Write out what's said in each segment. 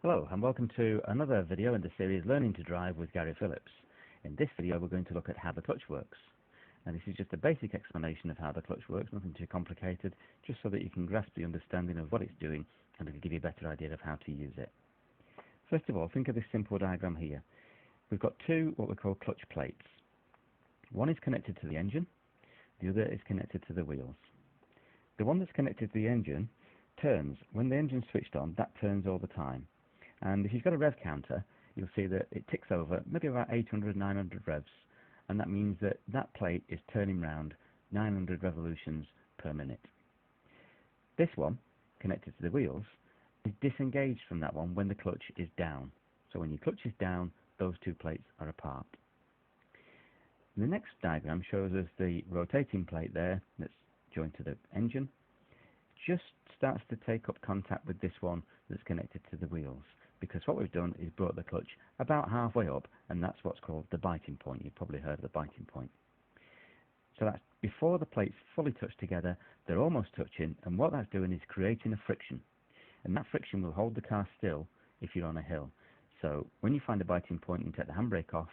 Hello and welcome to another video in the series Learning to Drive with Gary Phillips. In this video we're going to look at how the clutch works. And this is just a basic explanation of how the clutch works, nothing too complicated, just so that you can grasp the understanding of what it's doing and it'll give you a better idea of how to use it. First of all, think of this simple diagram here. We've got two what we call clutch plates. One is connected to the engine, the other is connected to the wheels. The one that's connected to the engine turns. When the engine's switched on, that turns all the time. And if you've got a rev counter, you'll see that it ticks over maybe about 800, 900 revs, and that means that that plate is turning round 900 revolutions per minute. This one, connected to the wheels, is disengaged from that one when the clutch is down. So when your clutch is down, those two plates are apart. The next diagram shows us the rotating plate there that's joined to the engine. Just starts to take up contact with this one that's connected to the wheels, because what we've done is brought the clutch about halfway up, and that's what's called the biting point. You've probably heard of the biting point. So that's before the plates fully touch together, they're almost touching, and what that's doing is creating a friction, and that friction will hold the car still if you're on a hill. So when you find a biting point and take the handbrake off,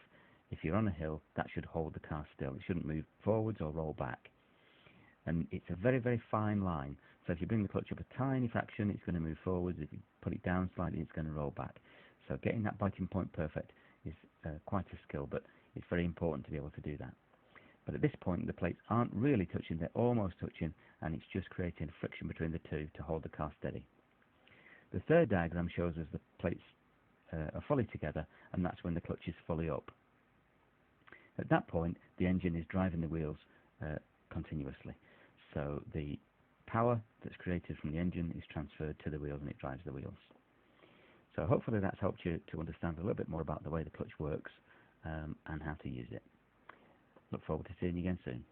if you're on a hill, that should hold the car still. It shouldn't move forwards or roll back. And it's a very, very fine line. So if you bring the clutch up a tiny fraction, it's going to move forwards. If you put it down slightly, it's going to roll back. So getting that biting point perfect is quite a skill, but it's very important to be able to do that. But at this point, the plates aren't really touching, they're almost touching, and it's just creating friction between the two to hold the car steady. The third diagram shows us the plates are fully together, and that's when the clutch is fully up. At that point, the engine is driving the wheels continuously. So the power that's created from the engine is transferred to the wheels and it drives the wheels. So hopefully that's helped you to understand a little bit more about the way the clutch works and how to use it. Look forward to seeing you again soon.